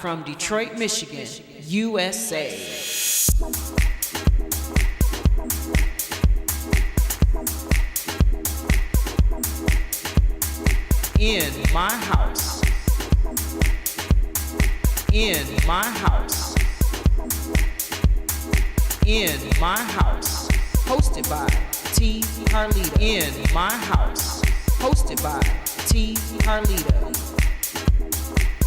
from Detroit, Michigan, USA. In my house. In my house. In my house. Hosted by T. Carlita. In my house. Hosted by T. Carlita.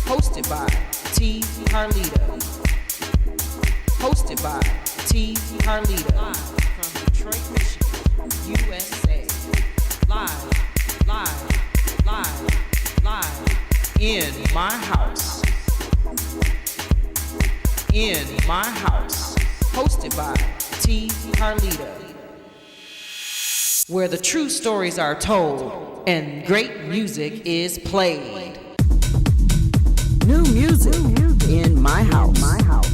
Hosted by T. Carlita. Hosted by T. Carlita. Live from Detroit, Michigan, USA. Live, live, live, live. In my house. In my house. Hosted by T. Carlita. Where the true stories are told and great music is played. New music in my house. My house.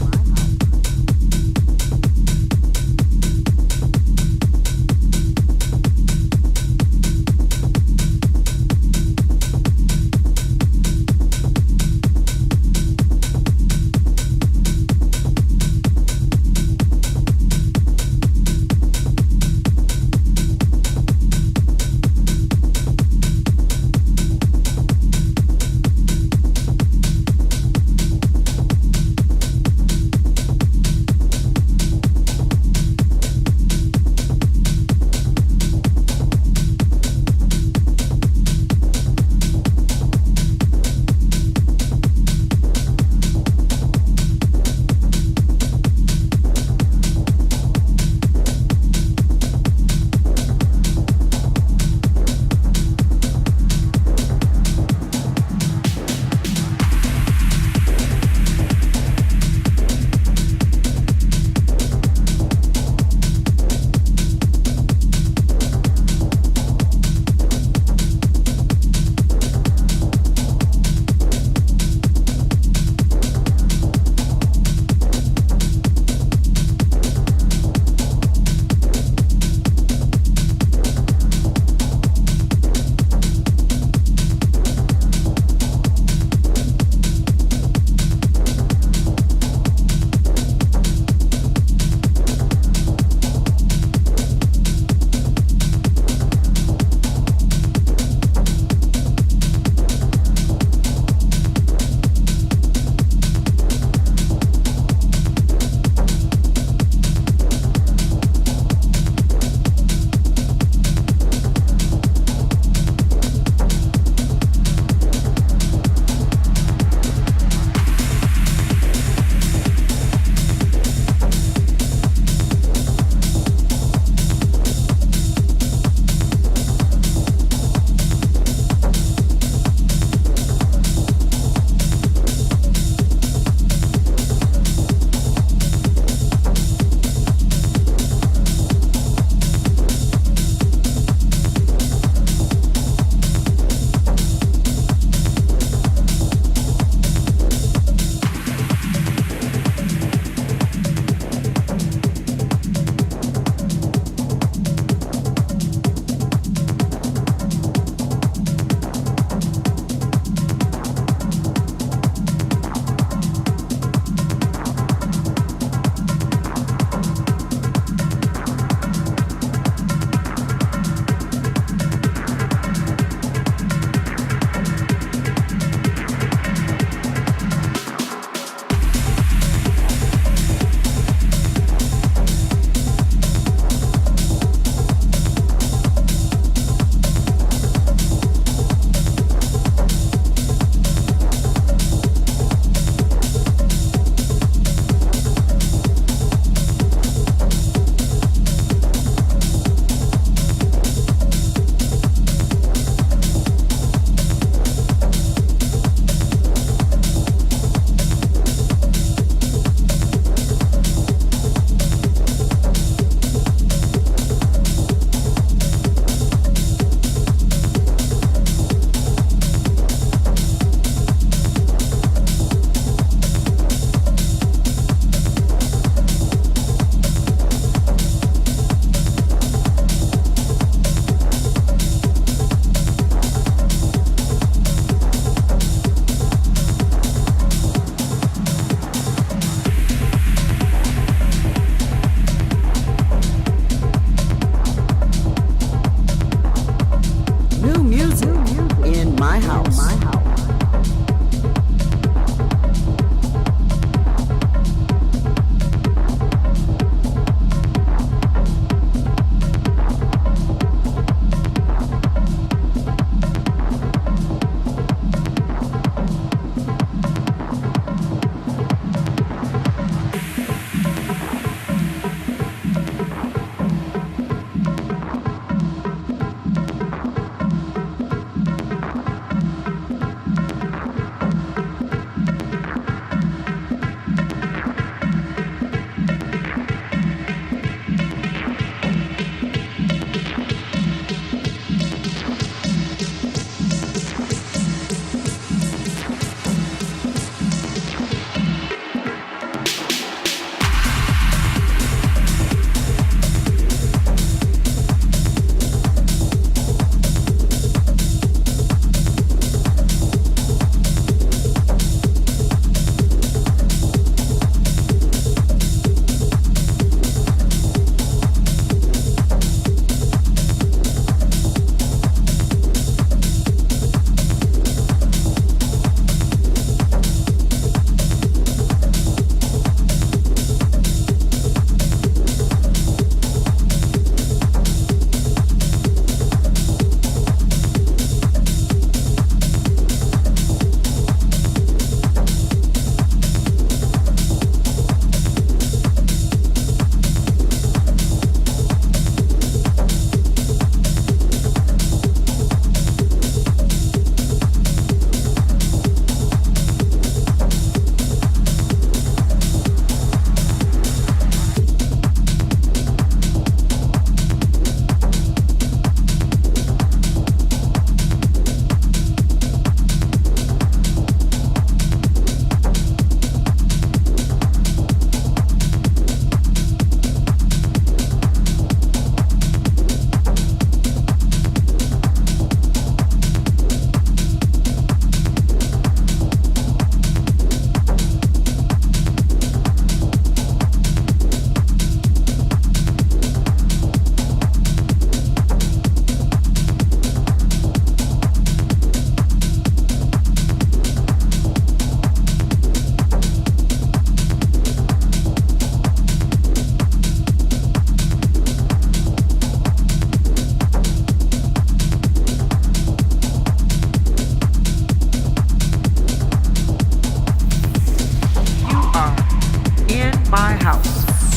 my house.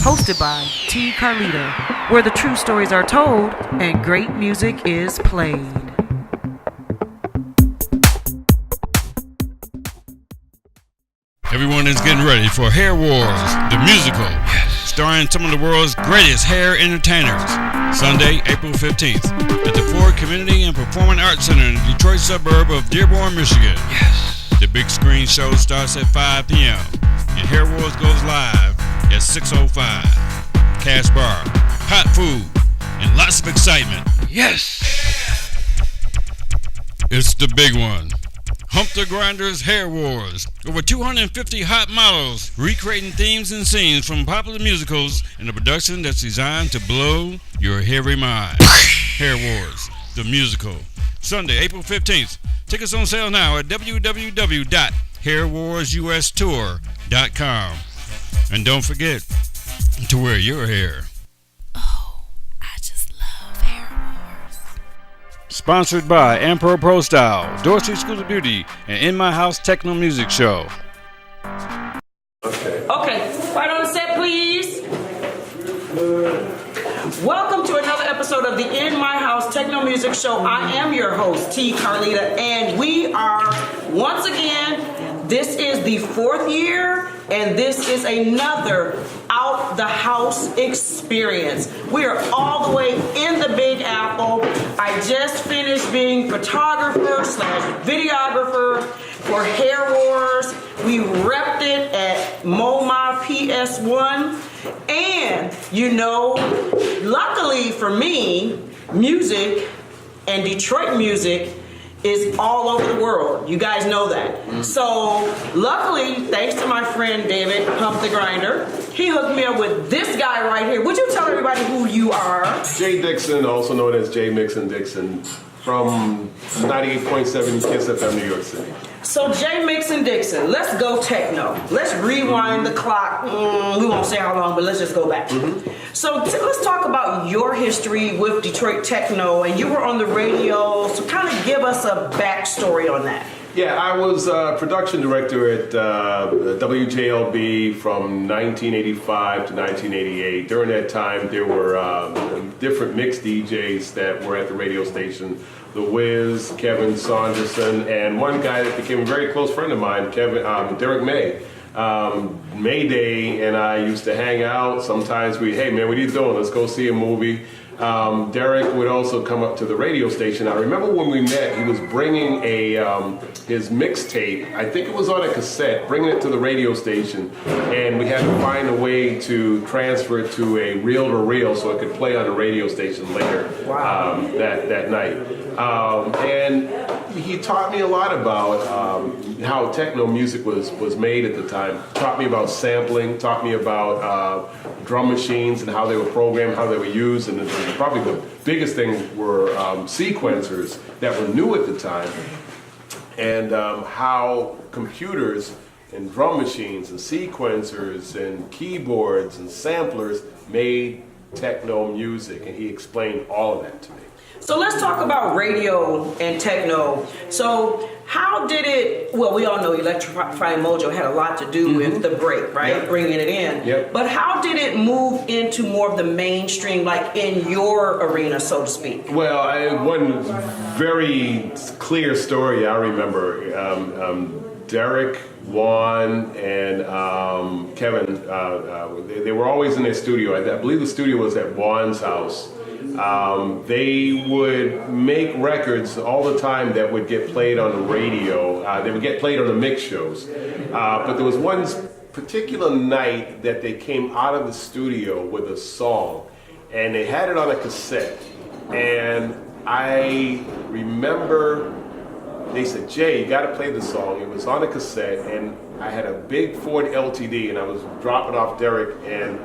Hosted by T. Carlita, where the true stories are told and great music is played. Everyone is getting ready for Hair Wars, the musical, starring some of the world's greatest hair entertainers. Sunday, April 15th, at the Ford Community and Performing Arts Center in the Detroit suburb of Dearborn, Michigan. The big screen show starts at 5 p.m. and Hair Wars goes live at 6:05. Cash bar, hot food, and lots of excitement. It's the big one. Hump the Grinders Hair Wars. Over 250 hot models recreating themes and scenes from popular musicals in a production that's designed to blow your hairy mind. Hair Wars, the musical. Sunday, April 15th. Tickets on sale now at www.hairwarsustour.com. And don't forget to wear your hair. Oh, I just love Hair Wars. Sponsored by Emperor Pro Style, Dorsey School of Beauty, and In My House Techno Music Show. Okay, right on the set, please. Welcome to another episode of the In My House Techno Music Show. I am your host, T. Carlita, and we are, once again, this is the 4th year, and this is another Out the House experience. We are all the way in the Big Apple. I just finished being photographer/videographer for Hair Wars. We repped it at MoMA PS1. And, you know, luckily for me, music and Detroit music is all over the world. You guys know that. So, luckily, thanks to my friend David, Hump the Grinder, he hooked me up with this guy right here. Would you tell everybody who you are? Jay Dixon, also known as Jay Mixin Dixon, from 98.7 Kiss FM, New York City. So Jay Mixin Dixon, let's go techno. Let's rewind the clock. We won't say how long, but let's just go back. So let's talk about your history with Detroit techno, and you were on the radio. So kind of give us a backstory on that. Yeah, I was production director at WJLB from 1985 to 1988. During that time, there were different mix DJs that were at the radio station. The Wiz, Kevin Saunderson, and one guy that became a very close friend of mine, Derek May. Mayday and I used to hang out. Sometimes hey man, what are you doing? Let's go see a movie. Derek would also come up to the radio station. I remember when we met, he was bringing his mixtape, I think it was on a cassette, bringing it to the radio station, and we had to find a way to transfer it to a reel-to-reel so it could play on the radio station later. Wow. That night. And he taught me a lot about how techno music was made at the time. Taught me about sampling, taught me about drum machines and how they were programmed, how they were used, and probably the biggest thing were sequencers that were new at the time, and how computers and drum machines and sequencers and keyboards and samplers made techno music, and he explained all of that to me. So let's talk about radio and techno. So how did it, well, we all know Electrifying Mojo had a lot to do with the break, right? Yep. Bringing it in. Yep. But how did it move into more of the mainstream, like in your arena, so to speak? Well, one very clear story I remember, Derek, Juan, and Kevin, they were always in their studio. I believe the studio was at Juan's house. They would make records all the time that would get played on the radio. They would get played on the mix shows. But there was one particular night that they came out of the studio with a song, and they had it on a cassette. And I remember they said, Jay, you got to play the song. It was on a cassette, and I had a big Ford LTD, and I was dropping off Derek, and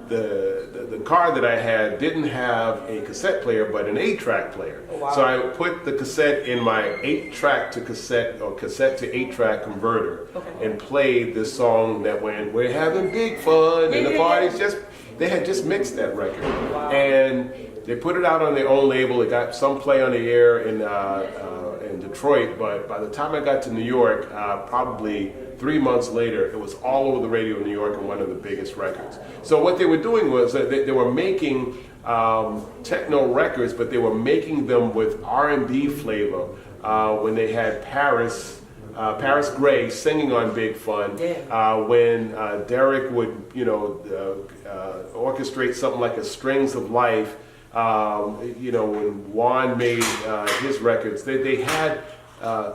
the car that I had didn't have a cassette player, but an 8-track player. Oh, wow. So I put the cassette in my 8-track to cassette, or cassette to 8-track converter, and played this song that went, "We're having big fun," and the party's they had just mixed that record. Wow. And they put it out on their own label. It got some play on the air in Detroit, but by the time I got to New York, probably 3 months later, it was all over the radio in New York and one of the biggest records. So what they were doing was that they were making techno records, but they were making them with R&B flavor. When they had Paris Gray singing on Big Fun, when Derek would, orchestrate something like a Strings of Life, when Juan made his records, they had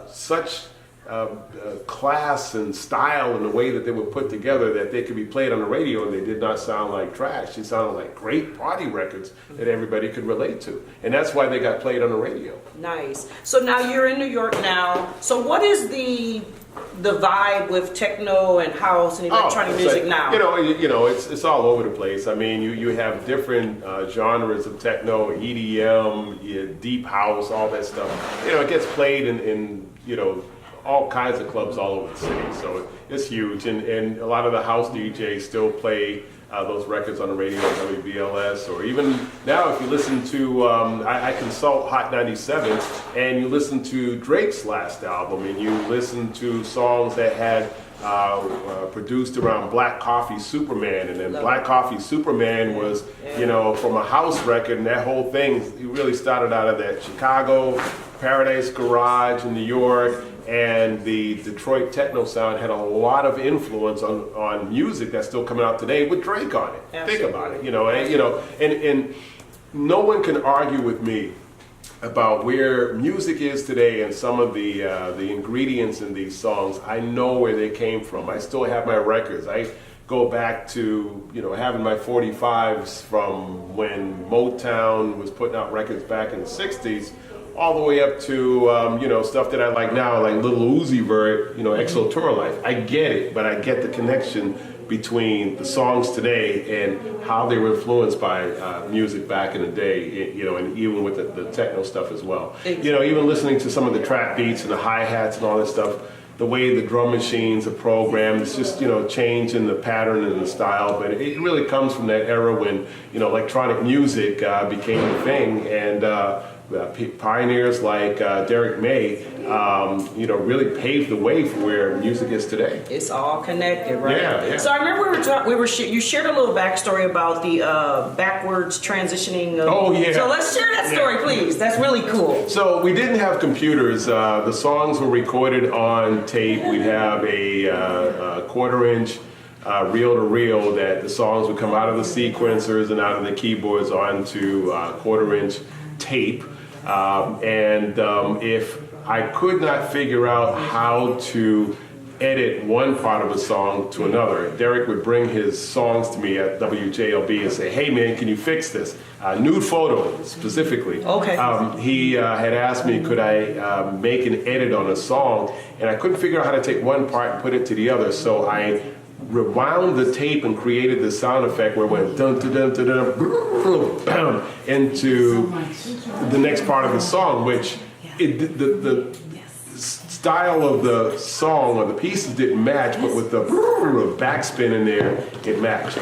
such class and style in the way that they were put together that they could be played on the radio, and they did not sound like trash. They sounded like great party records that everybody could relate to, and that's why they got played on the radio. Nice. So now you're in New York now. So what is the vibe with techno and house and electronic music now? It's all over the place. I mean, you have different genres of techno, EDM, deep house, all that stuff. It gets played in all kinds of clubs all over the city, so it's huge. And a lot of the house DJs still play those records on the radio, WBLS, or even now if you listen to, I consult Hot 97, and you listen to Drake's last album, and you listen to songs that had produced around Black Coffee Superman, and then Black Coffee Superman was, from a house record, and that whole thing really started out of that Chicago, Paradise Garage in New York, and the Detroit techno sound had a lot of influence on music that's still coming out today with Drake on it. Absolutely. Think about it, and no one can argue with me about where music is today and some of the ingredients in these songs. I know where they came from. I still have my records. I go back to having my 45s from when Motown was putting out records back in the 60s. All the way up to stuff that I like now, like Little Uzi Vert, Exo Tour Life. I get it, but I get the connection between the songs today and how they were influenced by music back in the day, and even with the techno stuff as well. Even listening to some of the trap beats and the hi-hats and all that stuff, the way the drum machines are programmed, it's just, change in the pattern and the style, but it really comes from that era when, electronic music became a thing, and pioneers like Derek May, really paved the way for where music is today. It's all connected, right? Yeah. So I remember you shared a little backstory about the backwards transitioning. Oh, yeah. So let's share that story, please. That's really cool. So we didn't have computers. The songs were recorded on tape. We'd have a quarter-inch reel-to-reel that the songs would come out of the sequencers and out of the keyboards onto quarter-inch tape. If I could not figure out how to edit one part of a song to another, Derek would bring his songs to me at WJLB and say, "Hey man, can you fix this?" Nude photo specifically. Okay. He had asked me, could I make an edit on a song, and I couldn't figure out how to take one part and put it to the other, so I rewound the tape and created the sound effect where it went dun dun dun dun dun into the next part of the song, which the style of the song or the pieces didn't match, but with the backspin in there, it matched.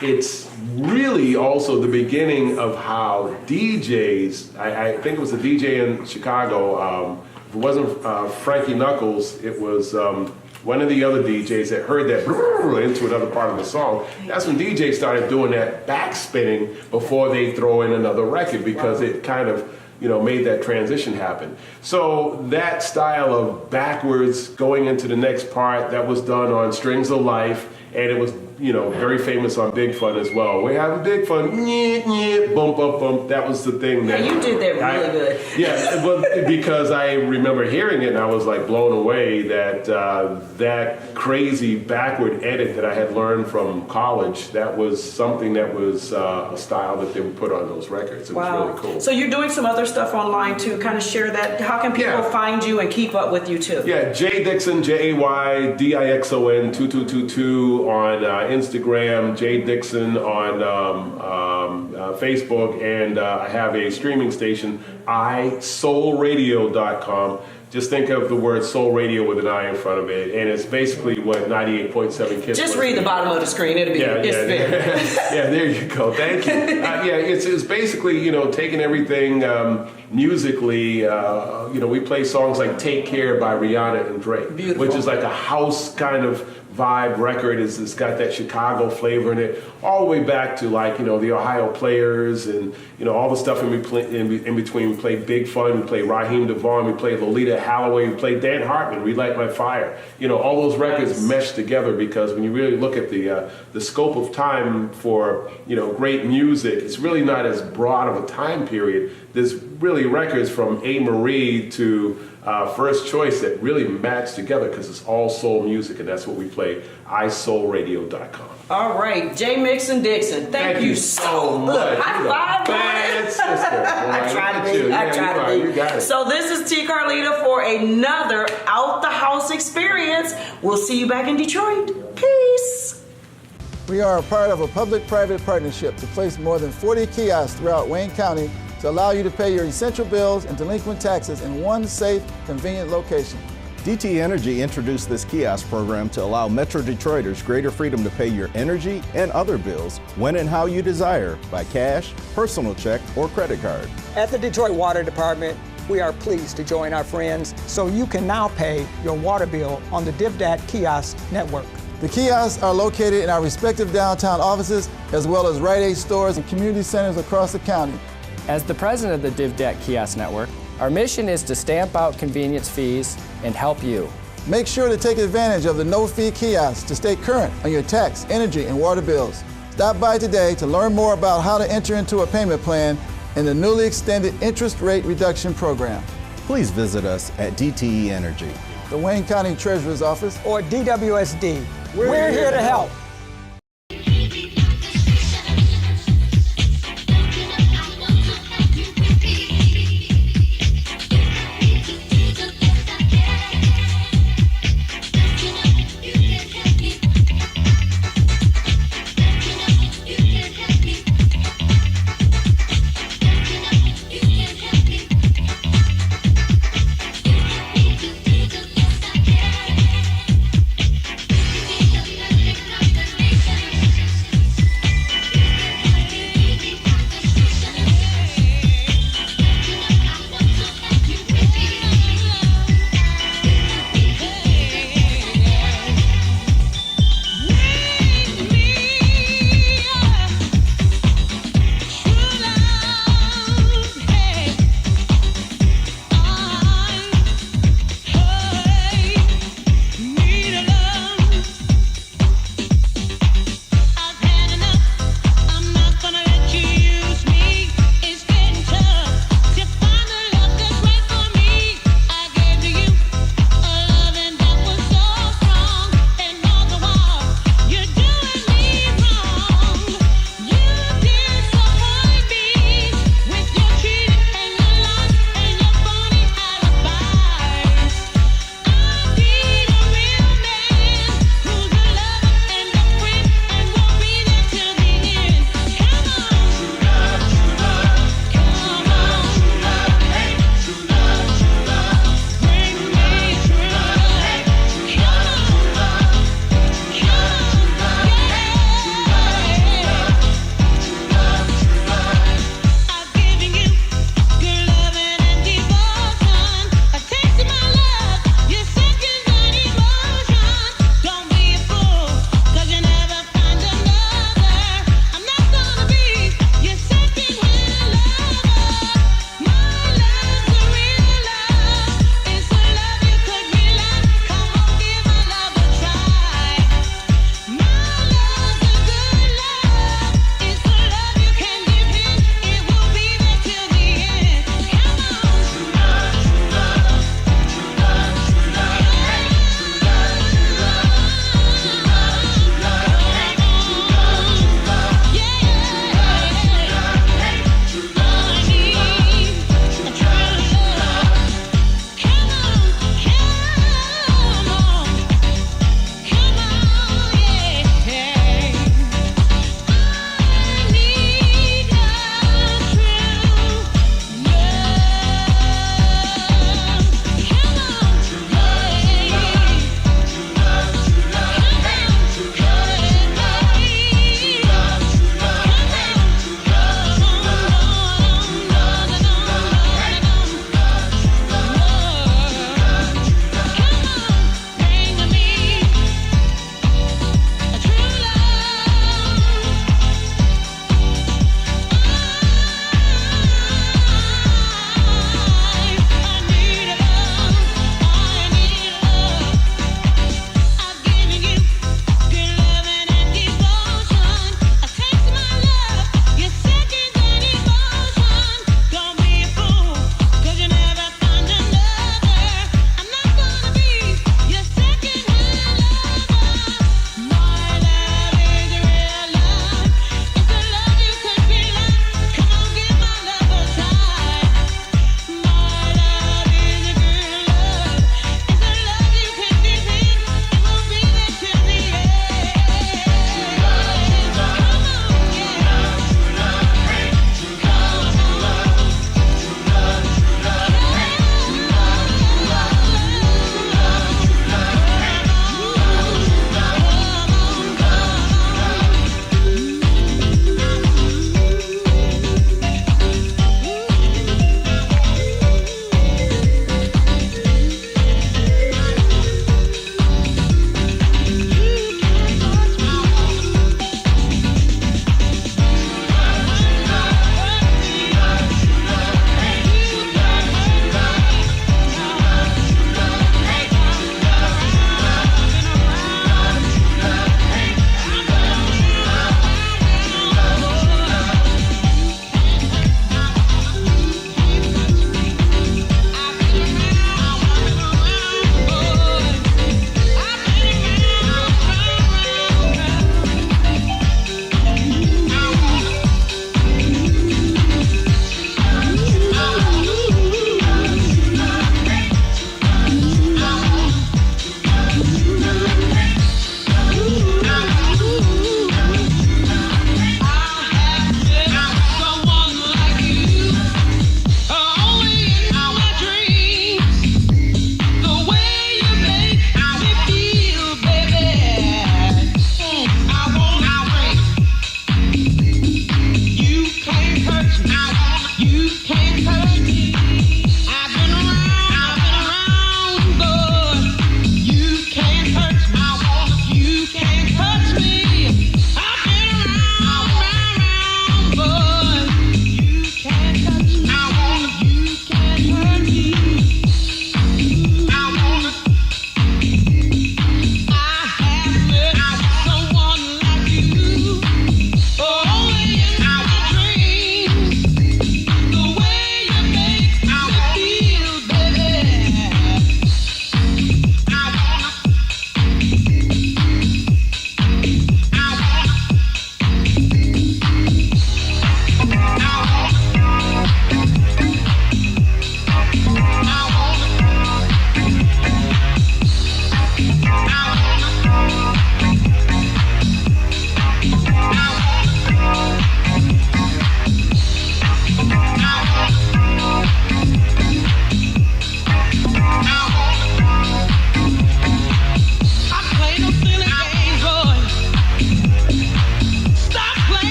It's really also the beginning of how DJs, I think it was a DJ in Chicago, if it wasn't Frankie Knuckles, it was one of the other DJs that heard that into another part of the song. That's when DJs started doing that backspinning before they throw in another record, because it kind of made that transition happen. So that style of backwards going into the next part, that was done on Strings of Life, and it was very famous on Big Fun as well. We're having big fun, bump, bump, bump. That was the thing that you did that really good. Yeah, but because I remember hearing it and I was like blown away that that crazy backward edit that I had learned from college, that was something that was a style that they would put on those records. It was really cool. So you're doing some other stuff online too, kind of share that. How can people find you and keep up with you too? Yeah, Jay Dixon, JayDixon 2222 on Instagram, Jay Dixon on Facebook, and I have a streaming station, isoulradio.com. Just think of the word soul radio with an I in front of it, and it's basically what 98.7 Kiss. Just read the bottom of the screen; it'll be there. Yeah, there you go. Thank you. It's basically taking everything musically. We play songs like "Take Care" by Rihanna and Drake, which is like a house kind of vibe record. It's got that Chicago flavor in it, all the way back to the Ohio Players and all the stuff in between. We played Big Fun, we played Raheem DeVaughn, we played Lolita Holloway, we played Dan Hartman, Relight My Fire. All those records mesh together, because when you really look at the scope of time for great music, it's really not as broad of a time period. There's really records from A. Marie to First Choice that really match together, because it's all soul music, and that's what we play. isoulradio.com. All right, Jay Mixin Dixon, thank you so much. Look, high five, bad sister. I tried to be. You got it. So this is T. Carlita for another Out the House experience. We'll see you back in Detroit. Peace. We are a part of a public-private partnership to place more than 40 kiosks throughout Wayne County to allow you to pay your essential bills and delinquent taxes in one safe, convenient location. DTE Energy introduced this kiosk program to allow Metro Detroiters greater freedom to pay your energy and other bills when and how you desire, by cash, personal check, or credit card. At the Detroit Water Department, we are pleased to join our friends so you can now pay your water bill on the DivDat kiosk network. The kiosks are located in our respective downtown offices, as well as Rite Aid stores and community centers across the county. As the president of the DivDat Kiosk Network, our mission is to stamp out convenience fees and help you. Make sure to take advantage of the no-fee kiosks to stay current on your tax, energy, and water bills. Stop by today to learn more about how to enter into a payment plan in the newly extended interest rate reduction program. Please visit us at DTE Energy, the Wayne County Treasurer's Office, or DWSD. We're here to help.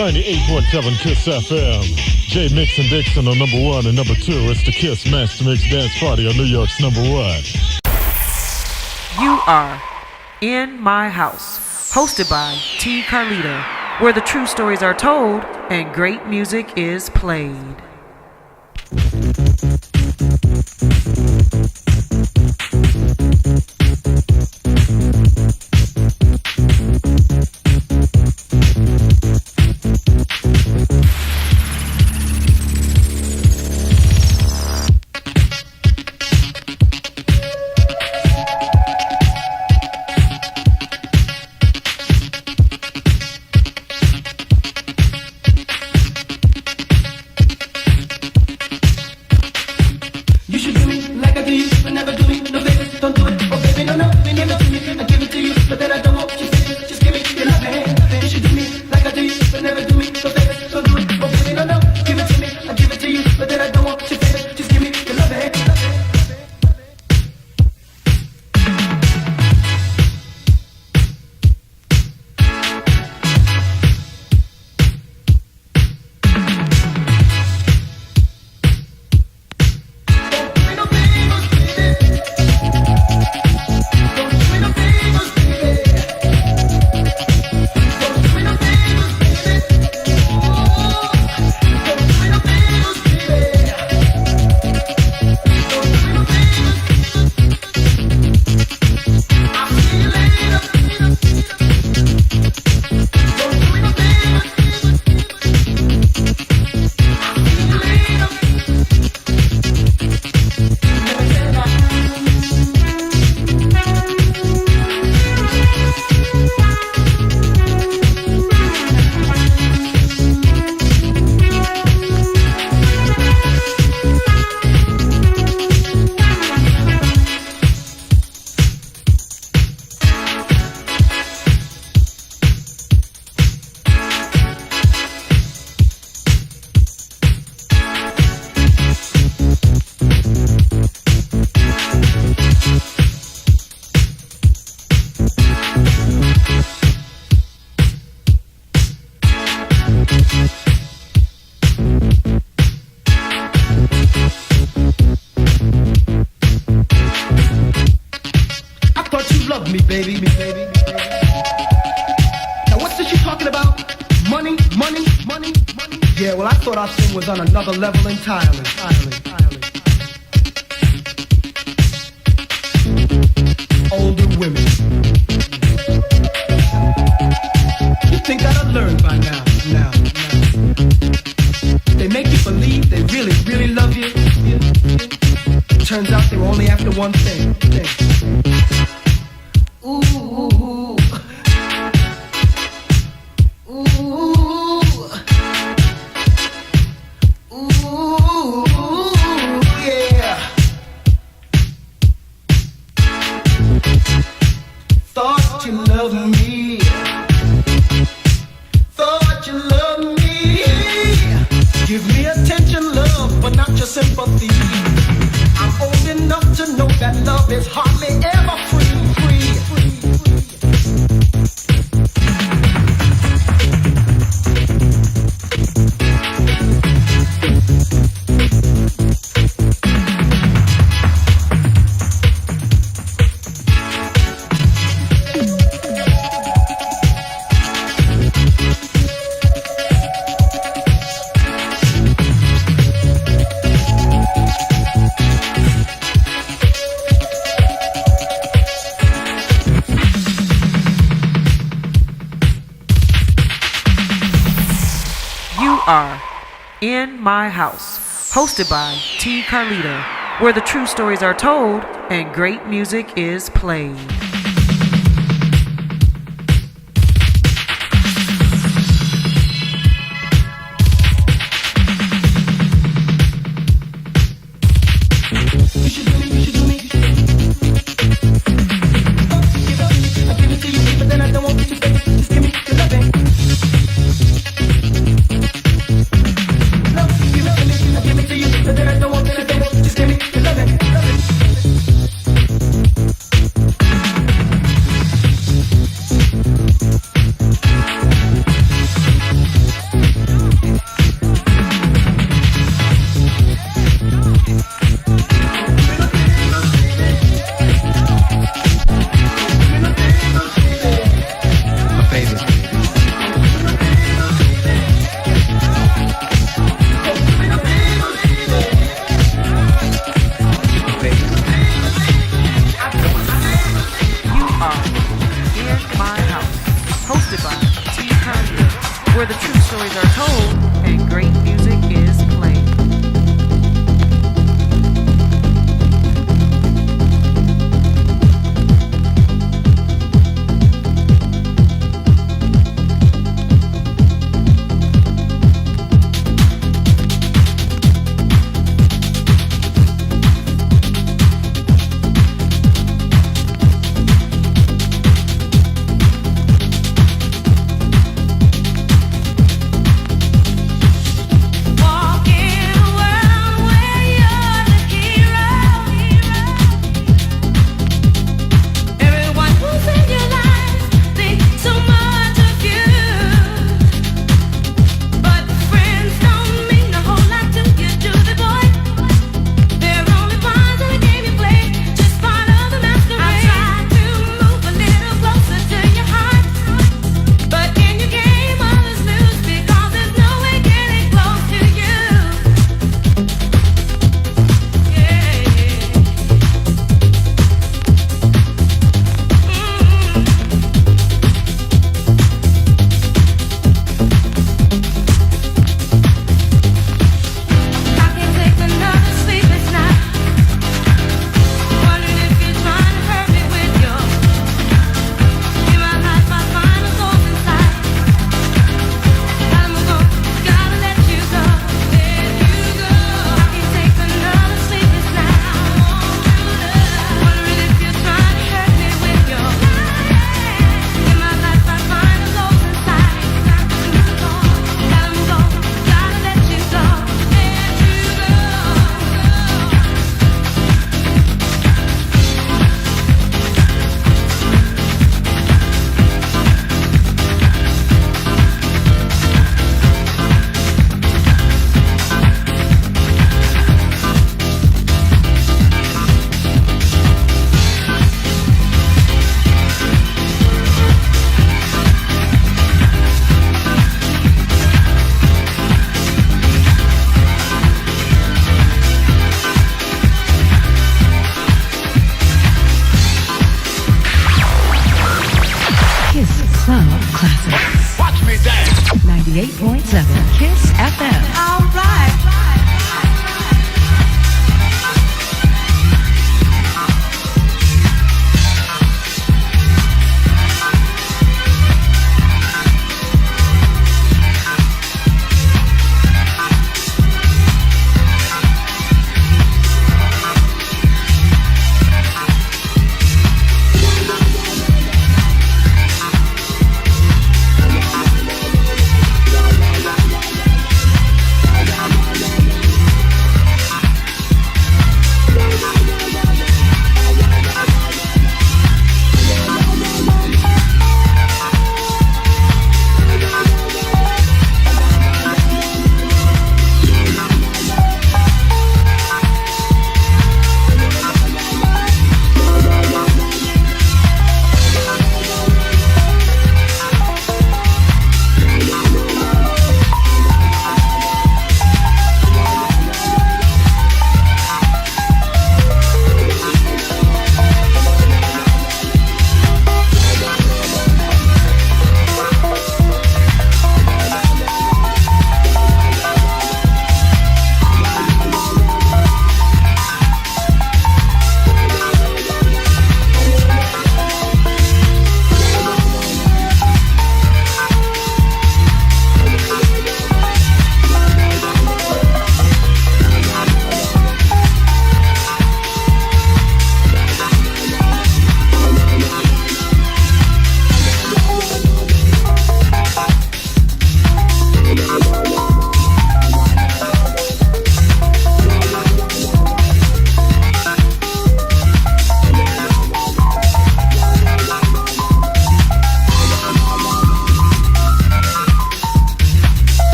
98.7 Kiss FM. Jay Mixin Dixon on number 1 and number 2. It's the Kiss Master Mix Dance Party on New York's number 1. You are in my house, hosted by T. Carlita, where the true stories are told and great music is played. Was on another level entirely. Older women. You think that I've learned by now. They make you believe they really, really love you. Turns out they were only after one thing. Ooh. Sympathy. I'm old enough to know that love is hardly ever free. Are in my house, hosted by T. Carlita, where the true stories are told and great music is played. Club Classics. Watch me dance. 98.7 Kiss FM. All right.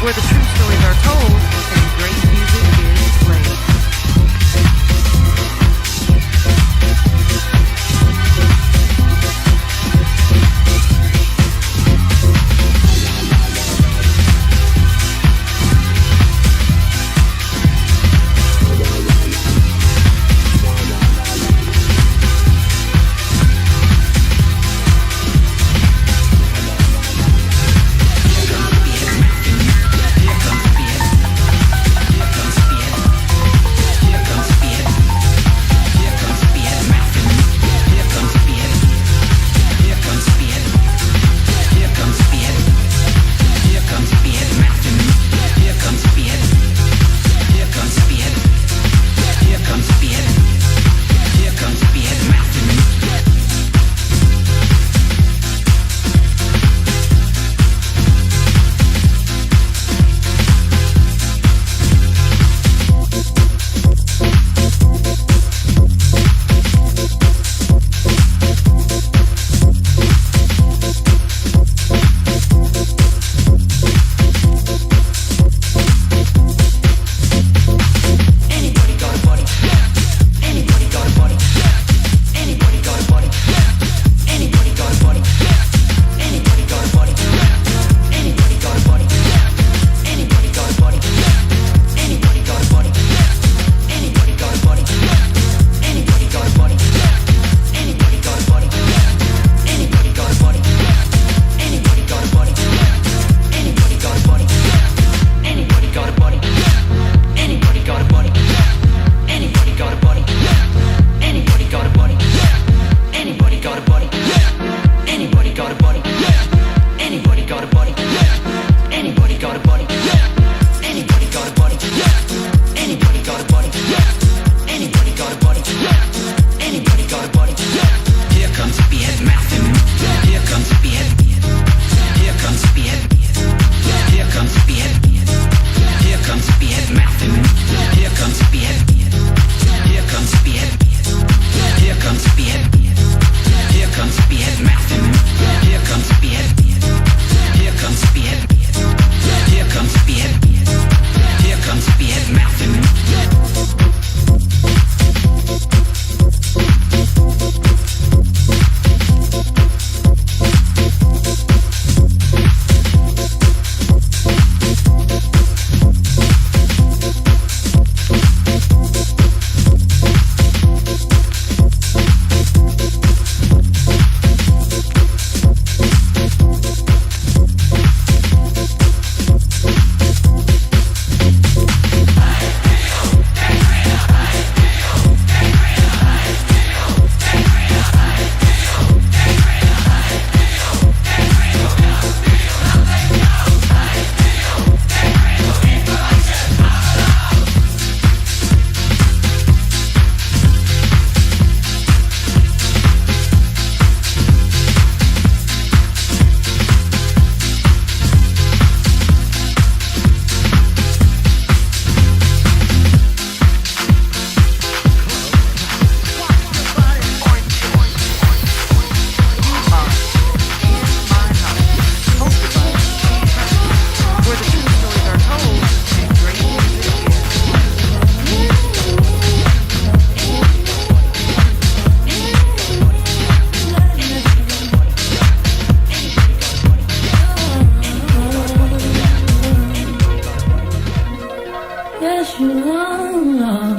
where the true stories are told and great music is played. Here comes love.